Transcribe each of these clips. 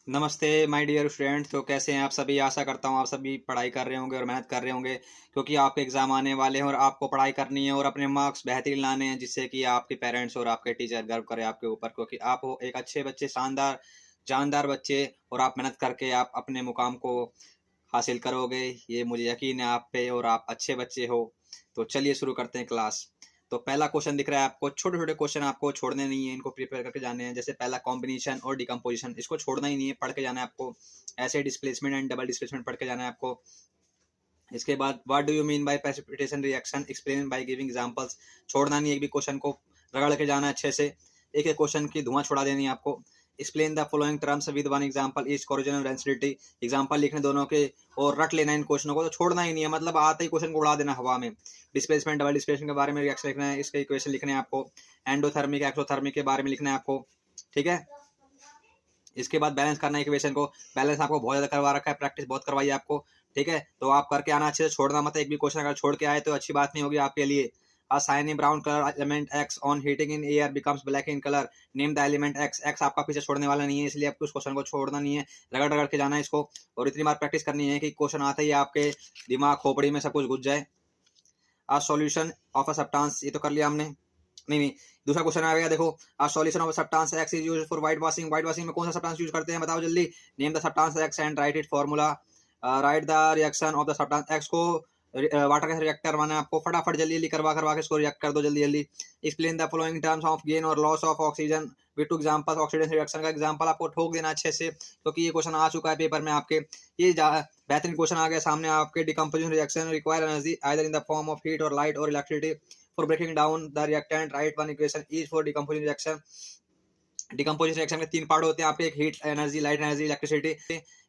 नमस्ते my dear students. तो कैसे हैं आप सभी। आशा करता हूँ आप सभी पढ़ाई कर रहे होंगे और मेहनत कर रहे होंगे, क्योंकि आपके एग्ज़ाम आने वाले हैं और आपको पढ़ाई करनी है और अपने मार्क्स बेहतरीन लाने हैं, जिससे कि आपके पेरेंट्स और आपके टीचर गर्व करें आपके ऊपर, क्योंकि आप हो एक अच्छे बच्चे, शानदार जानदार बच्चे, और आप मेहनत करके आप अपने मुकाम को हासिल करोगे। ये मुझे यकीन है आप पे, और आप अच्छे बच्चे हो। तो चलिए शुरू करते हैं क्लास। तो पहला क्वेश्चन दिख रहा है आपको। छोटे-छोटे क्वेश्चन आपको छोड़ने नहीं है, इनको प्रिपेयर करके जाने हैं। जैसे पहला कॉम्बिनेशन और डिकम्पोजिशन, इसको छोड़ना ही नहीं है, पढ़ के जाना है आपको। ऐसे डिस्प्लेसमेंट एंड डबल डिस्प्लेसमेंट पढ़ के जाना है आपको। इसके बाद what do you mean by precipitation reaction, explain by giving examples. छोड़ना नहीं है, एक भी क्वेश्चन को रगड़ के जाना है अच्छे से। एक एक क्वेश्चन की धुआं छुड़ा देनी है आपको। Explain the following terms with one example each, corrosion और डेंसिटी। एग्जांपल लिखने दोनों के और रट लेना इन क्वेश्चनों को। तो छोड़ना ही नहीं है, मतलब आते ही क्वेश्चन को उड़ा देना हवा में। डिस्प्लेसमेंट डबल डिस्प्लेसमेंट के बारे में रिएक्शन लिखना है, इसके इक्वेशन लिखने हैं आपको। एंडोथर्मिक एक्सोथर्मिक के बारे में लिखना है आपको, ठीक है। इसके बाद बैलेंस करना है इक्वेशन को। बैलेंस आपको बहुत ज़्यादा करवा रखा है, प्रैक्टिस बहुत करवाई है आपको, ठीक है। तो आप करके आना अच्छे से, छोड़ना मत। एक भी क्वेश्चन अगर छोड़ के आए तो अच्छी बात नहीं होगी आपके लिए। A shiny brown color element X on heating in air becomes black in color. Name the element X. X आपका पीछे छोड़ने वाला नहीं है, इसलिए आपको उस क्वेश्चन को छोड़ना नहीं है, रगड़ रगड़ के जाना है इसको। और इतनी बार प्रैक्टिस करनी है कि क्वेश्चन आते ही आपके दिमाग खोपड़ी में सब कुछ घुस जाए। A solution of a substance, ये तो कर लिया हमने। नहीं, दूसरा क्वेश्चन आ गया, देखो। A solution of substance X is used for white washing. व्हाइट वॉशिंग में कौन सा सब्सटेंस यूज करते हैं, बताओ जल्दी। Name the substance X and write it formula. Write the reaction of the substance X को वाटर का रिएक्टर माना आपको। फटाफट जल्दी जल्दी करवा करवा के इसको रिएक्ट कर दो जल्दी जल्दी। Explain the following terms of gain और loss of oxygen with two examples. Oxidation reaction का एग्जांपल आपको ठोक देना अच्छे से, क्योंकि ये क्वेश्चन आ चुका है पेपर में आपके। ये बेहतरीन क्वेश्चन आ गया सामने आपके। Decomposition reaction require energy either in the form of heat और लाइट और electricity. For breaking down the reactant, write one equation each for decomposition reaction. Decomposition reaction के तीन पार्ट होते हैं आपके, एक heat energy, light energy, electricity.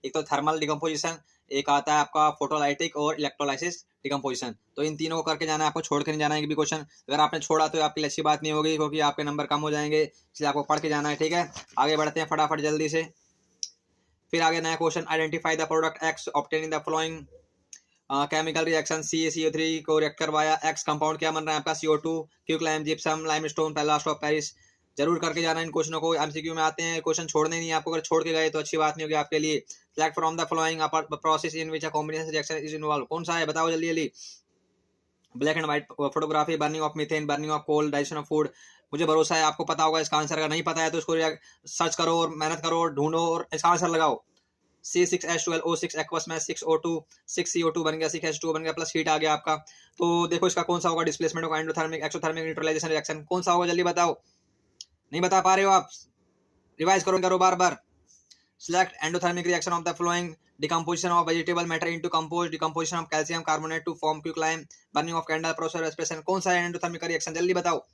एक तो थर्मल डिकम्पोजिशन, एक आता है आपका फोटोलाइटिक और इलेक्ट्रोलाइसिस डिकम्पोजिशन। तो इन तीनों को करके जाना है आपको, छोड़ के नहीं जाना है एक भी क्वेश्चन। अगर आपने छोड़ा तो आपके लिए अच्छी बात नहीं होगी, क्योंकि आपके नंबर कम हो जाएंगे, इसलिए आपको पढ़ के जाना है, ठीक है। आगे बढ़ते हैं फटाफट जल्दी से। फिर आगे नया question, identify the product x obtaining the following chemical reaction. CaCO3 को रिएक्ट करवाया। एक्स कंपाउंड क्या बन रहा है आपका, CO2, quicklime, gypsum, limestone, प्लास्ट of Paris. जरूर करके जाना इन क्वेश्चनों को, एमसीक्यू में आते हैं। क्वेश्चन छोड़ने नहीं है आपको, अगर छोड़ के गए तो अच्छी बात नहीं होगी आपके लिए। Select from the following process in which a combination reaction is involve. कौन सा है बताओ जल्दी जल्दी। Black and white photography, burning of methane, burning of coal, digestion of food. मुझे भरोसा है आपको पता होगा इसका आंसर। अगर नहीं पता है तो इसको सर्च करो और मेहनत करो, ढूंढो और इसका आंसर लगाओ। C6H12O6 एक्वस में 6O2 6CO2 बन गया, 6H2 बन गया, प्लस हीट आ गया आपका। तो देखो इसका कौन सा होगा, डिस्प्लेसमेंट होगा, एंडोथर्मिक, एक्सोथर्मिक, न्यूट्रलाइजेशन रिएक्शन, कौन सा होगा जल्दी बताओ। नहीं बता पा रहे हो आप, रिवाइज करो बार बार। Select endothermic reaction of the flowing. Decomposition of vegetable matter into compost, decomposition of calcium carbonate to form quicklime, burning of candle, process respiration. कौन सा है एंडोथर्मिक रिएक्शन जल्दी बताओ।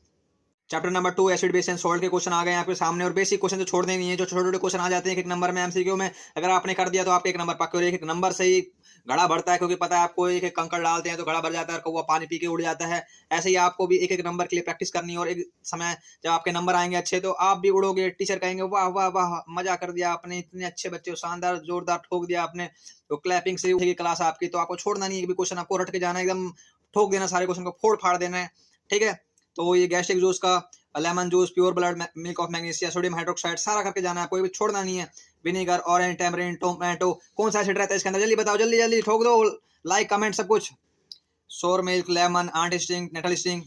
Chapter number 2 acid base and salt के question आ गए आपके सामने, और बेसिक क्वेश्चन तो छोड़ने नहीं है। जो छोटे छोटे क्वेश्चन आ जाते हैं एक नंबर में एमसीक्यू में, अगर आपने कर दिया तो आपके एक नंबर पक्के। और एक नंबर से ही घड़ा भरता है, क्योंकि पता है आपको, एक एक कंकड़ डालते हैं तो घड़ा भर जाता है, कौवा पानी पी के उड़ जाता है। ऐसे ही आपको भी एक एक नंबर के लिए प्रैक्टिस करनी है, और एक समय जब आपके नंबर आएंगे अच्छे तो आप भी उड़ोगे। टीचर कहेंगे वाह वाह वाह, मजा कर दिया आपने, इतने अच्छे बच्चे, शानदार जोरदार ठोक दिया आपने। तो क्लैपिंग से उठेगी क्लास आपकी। तो आपको छोड़ना नहीं है, एक भी क्वेश्चन आपको रट के जाना है, एकदम ठोक देना, सारे क्वेश्चन को फोड़ फाड़ देना है, ठीक है। तो ये गैस्ट्रिक जूस का, lemon juice, pure blood milk of magnesia, sodium hydroxide, सारा करके जाना है, कोई भी छोड़ना नहीं है। विनेगर, ऑरेंज, टैमरिन, टोमेटो, कौन सा एसिड रहता है इसके अंदर जल्दी बताओ, जल्दी जल्दी ठोक दो, लाइक कमेंट सब कुछ। Sour milk, lemon, ant sting, nettle sting.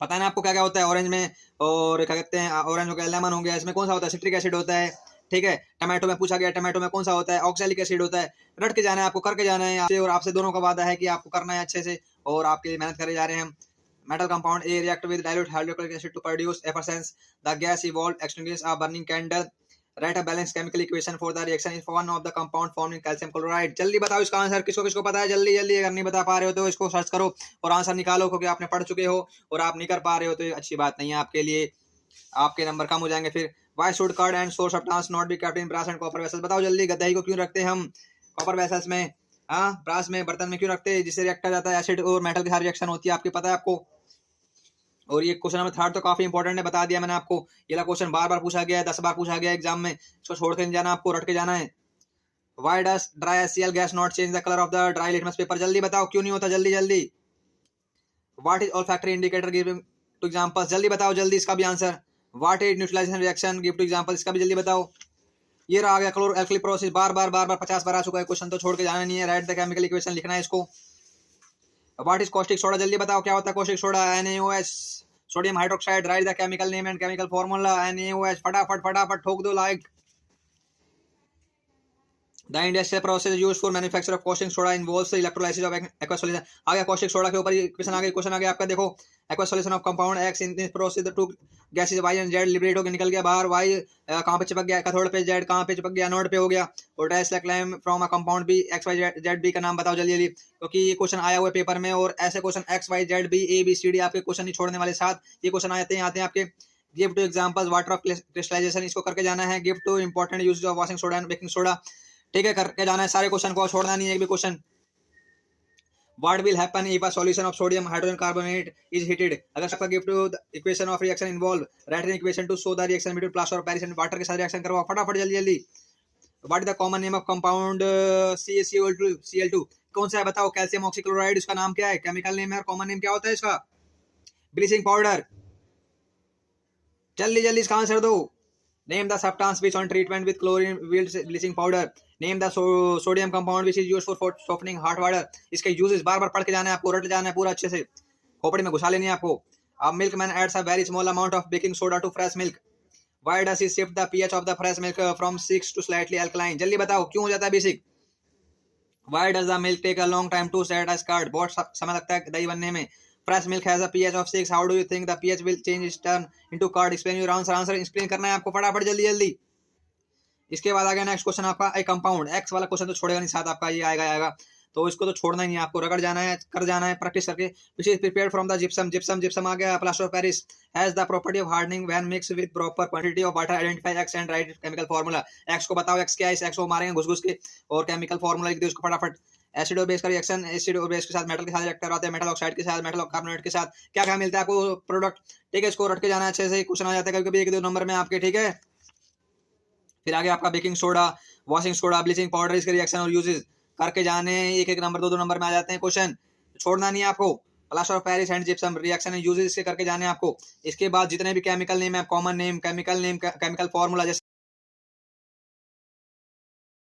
पता है ना आपको क्या क्या होता है ऑरेंज में, और क्या कहते हैं, ऑरेंज हो गया, लेमन हो गया, इसमें कौन सा होता है, सिट्रिक एसिड होता है, ठीक है। टमाटो में पूछा गया, टमाटो में कौन सा होता है, ऑक्सैलिक एसिड होता है। रट के जाना है आपको, करके जाना है, और आपसे दोनों का वादा है कि आपको करना है अच्छे से, और आपके लिए मेहनत करे जा रहे हैं हम। Metal compound A react with dilute hydrochloric acid to produce effervescence. The gas evolved extinguishes a burning candle. Write a balanced chemical equation for the reaction if one of the compound formed in calcium chloride. जल्दी बताओ इसका answer, किसको किसको पता है जल्दी जल्दी। अगर नहीं बता पा रहे हो तो इसको सर्च करो और आंसर निकालो, क्योंकि आपने पढ़ चुके हो और आप नहीं कर पा रहे हो तो ये अच्छी बात नहीं है आपके लिए, आपके नंबर कम हो जाएंगे फिर। Why should curd and source of trans not be kept in brass and copper vessels? बताओ जल्दी, दही को क्यों रखते हैं हम कॉपर वेसल्स में, हाँ ब्रास में, बर्तन में क्यों रखते हैं, जिससे रिएक्ट जाता है एसिड और मेटल के साथ रिएक्शन होती है, आपकी पता है आपको। और ये क्वेश्चन नंबर 3 तो काफी इंपॉर्टेंट है, बता दिया मैंने आपको। ये क्वेश्चन बार बार पूछा गया है, 10 बार पूछा गया एग्जाम में, इसको छोड़ के नहीं जाना, आपको रट के जाना है। Why does dry HCl gas not change the colour of the dry litmus paper, जल्दी बताओ क्यों नहीं होता, जल्दी जल्दी। What is olfactory indicator, give two examples, जल्दी बताओ जल्दी इसका भी answer. What is neutralization reaction, give two example, इसका भी जल्दी बताओ। ये रहा आ गया क्लोरो एल्कली प्रोसेस, बार बार 50 बार आ चुका है क्वेश्चन, तो छोड़ के जाना नहीं है। राइट द केमिकल इक्वेशन लिखना है इसको। व्हाट इज कॉस्टिक सोडा, जल्दी बताओ क्या होता है caustic soda. NaOH sodium hydroxide. Right the chemical name and chemical formula. NaOH, फटाफट फटाफट ठोक दो like. The industrial process used for manufacture of caustic soda involves the electrolysis of aqueous solution। आ गया caustic soda के ऊपर question आ गया। Question आ गया आपका, देखो aqueous solution of compound X in this process the two gases Y and Z liberate होकर निकल गया बाहर। Y कहाँ पे चिपक गया कैथोड पे, Z कहाँ पे चिपक गया एनोड पे हो गया। और dice climb from a compound B XYZ B का नाम बताओ जल्दी जल्दी, क्योंकि ये क्वेश्चन आया हुआ है पेपर में। और ऐसे क्वेश्चन XYZ B ABCD आपके क्वेश्चन नहीं छोड़ने वाले साथ, ये क्वेश्चन आते हैं आपके। Give two examples water of crystallization, इसको करके जाना है। Give two important use of washing soda and baking soda, ठीक है, करके जाना है सारे क्वेश्चन को, छोड़ना नहीं है एक भी question. What will happen if a solution of sodium hydrogen carbonate is heated? अगर सबका give to the equation of reaction involve, write an equation to show the reaction between plaster of Paris and water के साथ reaction करवाओ फटाफट जल्दी जल्दी। What is the common name of compound CaCO2? कौन सा है बताओ। कैल्शियम ऑक्सीक्लोराइड, इसका नाम क्या है, केमिकल नेम है और कॉमन नेम क्या होता है इसका। ब्लीचिंग पाउडर, जल्दी जल्दी इसका आंसर दो। Name the substance which on treatment with chlorine yields bleaching powder. Name the sodium compound which is used for softening hot water. इसके uses बार बार पढ़ के जाना है आपको, रट जाना है पूरा अच्छे से, खोपड़ी में घुसा लेनी है आपको। अब milkman adds a very small amount of baking soda to fresh milk. Why does he shift the pH of the fresh milk from 6 to slightly alkaline? जल्दी बताओ क्यों हो जाता है basic. Why does the milk take a long time to set as curd? बहुत समय लगता है दही बनने में। Fresh milk has a pH of 6. How do you think the pH will change its turn into curd? Explain your answer. Answer explain करना है आपको फटाफट जल्दी जल्दी। इसके बाद आ गया नेक्स्ट क्वेश्चन आपका, ए कंपाउंड। एक्स वाला क्वेश्चन तो छोड़ेगा नहीं साथ आपका, ये आएगा, तो इसको तो छोड़ना ही नहीं आपको, रगड़ जाना है, कर जाना है प्रैक्टिस करके। Which is prepared from the gypsum आ गया। Plaster of Paris has the property of hardening when mix with proper quantity of water. Identify X and write chemical formula. X को बताओ एक्स क्या है, इस एक्स को मारेंगे घुस घुस के, और केमिकल फॉर्मूला लिख दो इसको फटाफट। एसिड और बेस का रिएक्शन, एसिड और बेस के साथ मेटल के साथ रिएक्ट करवाते हैं, मेटल ऑक्साइड के साथ, मेटल कार्बोनेट के साथ क्या क्या मिलता है आपको प्रोडक्ट, ठीक है। इसको रट के जाना अच्छे से, क्वेश्चन आ जाता है कभी-कभी 1-2 नंबर में आपके, ठीक है। फिर आगे आपका baking soda, washing soda, bleaching powder, इसके रिएक्शन और यूजेस करके जाने, 1-1 नंबर 2-2 नंबर में आ जाते हैं क्वेश्चन, छोड़ना नहीं है आपको। Plaster of Paris and gypsum reaction and uses इसके करके जाने आपको। इसके बाद जितने भी केमिकल नेम है, common name, chemical name, chemical formula, जैसे